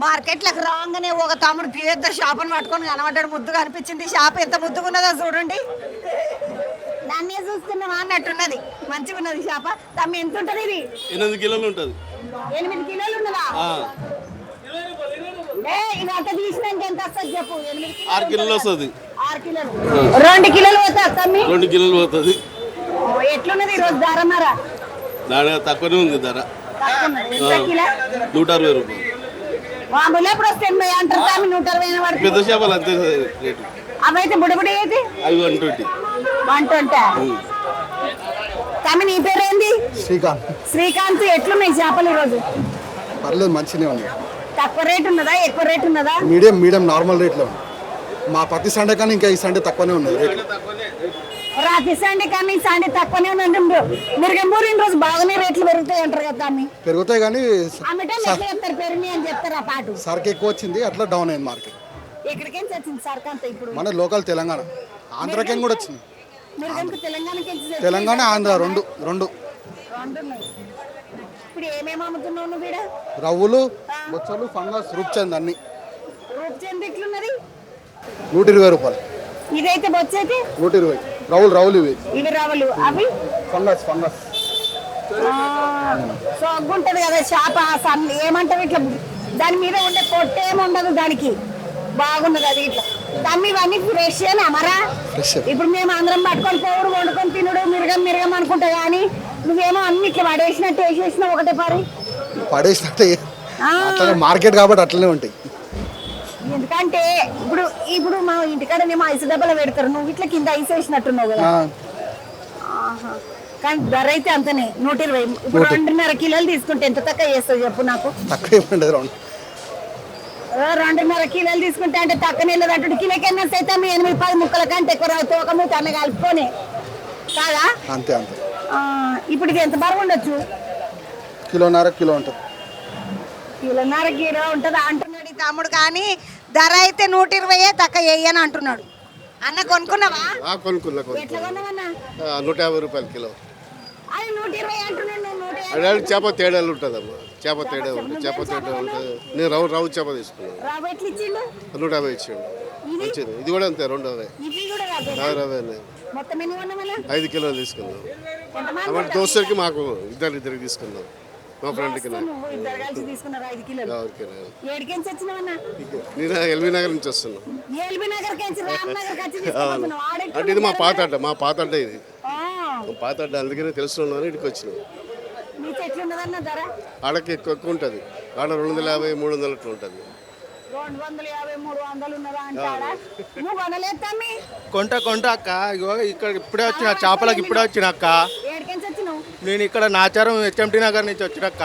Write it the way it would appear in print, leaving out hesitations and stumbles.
మార్కెట్లకు రాగానే ఒక తమ్ముడు పెద్ద షాపుని పట్టుకొని కనబడ్డాడు. ముద్దుగా అనిపించింది. షాప్ ఎంత ముద్దుగున్నదో చూడండి. దాన్నే చూస్తున్నావా అన్నట్టున్నది. మంచిగా ఉన్నది షాప. తమ్మి ఎంత ఉంటుంది ఇది? 8 కిలోలు ఉంటుంది. 8 కిలోలు ఉన్నదా? ఇది అంత తీసినాక ఎంత వస్తుంది చెప్పు? 6 కిలోలు వస్తుంది. 6 కిలోలు 2 కిలోలు పోతా తమ్మి? 2 కిలోలు పోతుంది. ఎట్లున్నది ఈరోజు ధరమారా? దాని తక్కువనే ఉంది ధర. 160 రూపాయలు. మామూలు ఎప్పుడు వస్తే 80 అంటారు తమ్మి. 160 పడుతుంది. పెద్ద చేపలు అంతే రేటు. అవైతే బుడబుడి అయితే అవి 120. 120. తమ్మి నీ పేరేంది? శ్రీకాంత్. శ్రీకాంత్. ఎట్లున్నాయి చేపలు ఈరోజు? పర్లేదు, మంచిగానే ఉంది. తక్కువ రేట్ ఉన్నదా ఎక్కువ రేట్ ఉన్నదా? మీడియం మీడియం నార్మల్ రేట్లో ఉంది. మా ప్రతి సండే కానీ ఇంకా ఈ సండే తక్కువనే ఉన్నది రేట్. ప్రతి సండే కానీ ఈ సండే తక్కువనే ఉందంటుండ్రు. మిరగంబూరి రోజు బాగానే రేట్లు పెరుగుతాయి అంటారు కదా తమ్మి? పెరుగుతాయి కానీ అమ్మటం ఎట్లా చెప్తారు? పెరిగి అని చెప్తారు. ఆ పాటు సరుకు ఎక్కువ వచ్చింది, అట్లా డౌన్ అయింది మార్కెట్. ఎక్కడికేం వచ్చింది సరుకు అంతా? ఇప్పుడు మన లోకల్ తెలంగాణ, ఆంధ్రాకేం కూడా వచ్చింది. మిరగంకి తెలంగాణకి తెలంగాణ ఆంధ్ర రెండు రెండు ఉన్నాయి. ఇప్పుడు ఏమేమి అమ్ముతున్నావు నువ్వు? వీడ రవ్వులు, బొచ్చలు, ఫంగస్, రూప్చంద్ అన్ని. రూప్చంద్ ఎట్లున్నది? 120 రూపాయలు. ఇదైతే బొచ్చైతే 120. రవ్వులు ఇవి. ఇవి రవ్వులు. అవి ఫంగస్. సో అగ్గుంటది కదా చేప. ఏమంటారు ఇట్లా దాని మీద ఉండే పొట్టు ఏముండదు దానికి. బాగున్నది అది ఇట్లా. తమ్మి ఇవన్నీ ఫ్రెష్ అమరా? ఇప్పుడు మేము అందరం పట్టుకొని పోవుడు, వండుకొని తినుడు, మిరగం అనుకుంటా. కానీ నువ్వేమో అన్ని ఇట్లా పడేసినట్టు వేసేసినావు ఒకటే పారి. పడేసినట్టే అట్లనే మార్కెట్ కాబట్టి అట్లనే ఉంటాయి. ఎందుకంటే ఇప్పుడు మా ఇంటికాడనేమో ఐసు డబ్బాలో పెడతారు. నువ్వు ఇట్లా కింద ఐసు వేసినట్టున్నావు కదా. కానీ ధర అయితే అంతనే 120. ఇప్పుడు 2.5 కిలోలు తీసుకుంటే ఎంత తక్కువ చేస్తావు చెప్పు నాకు? తక్కువ 2.5 కిలోలు తీసుకుంటే అంటే తక్కువ నెలలు అంటు కిలోకి ఎన్న సైతం 8-10 ముక్కల కంటే ఎక్కువ తోక మూత అన్న కలుపుకొని కాదా? అంతే. ఇప్పుడు ఇది ఎంత బరువు ఉండొచ్చు? కిలో ఉంటుంది. కిలోన్నర కిలో ఉంటుంది అంటున్నాడు ఈ తమ్ముడు. కానీ ధర అయితే 120 తక్కువ వేయని అంటున్నాడు. అన్న కొనుక్కున్నావా? ఎట్లా కొన్నావన్నా? 150 రూపాయలు కిలో. అది 120 అంటున్నాడు. చేప తేడాలు ఉంటుందమ్మా. చేప తేడా ఉంటుంది. నేను రవ్వు చేప తీసుకున్నాను. రవ్వ ఎట్లా ఇచ్చిండు? 150 ఇచ్చాడు. మంచిది. ఇది కూడా అంతే 250. ఇవి కూడా రవ్వే. మొత్తం ఎన్ని కొన్నామన్నా? 5 కిలోలు తీసుకున్నాం. మన దోస్తులకి మాకు ఇద్దరికి తీసుకున్నాం. మా ఫ్రెండ్కి ఇద్దరు కలిసి తీసుకున్నారు 5 కిలోలు. ఏడికెంచి వచ్చినావన్నా? నేను ఎల్బీ నగర్ నుంచి వస్తున్నాను. ఎల్బీ నగర్ నుంచి రామ్నగర్ వచ్చి తీసుకున్నావు. అంటే ఇది మా పాత అడ్డ ఇది. పాత అడ్డ, అందుకనే తెలుసుకున్నాను. ఇక్కడికి వచ్చినాం. మీ చెట్లు ఉన్నదన్న ధర ఆడకి ఎక్కువ ఉంటుంది. ఆడ 250-300 అట్లా ఉంటుంది. 250-300 ఉన్నదా అంటాడా? నువ్వు కొనలేదు తమ్మి? కొంట అక్క. ఇక్కడ ఇప్పుడే వచ్చిన చేపలకు. ఇప్పుడే వచ్చిన అక్క. ఏడికెంచి వచ్చినావు? నేను ఇక్కడ నాచారం HMT నగర్ నుంచి వచ్చిన అక్క.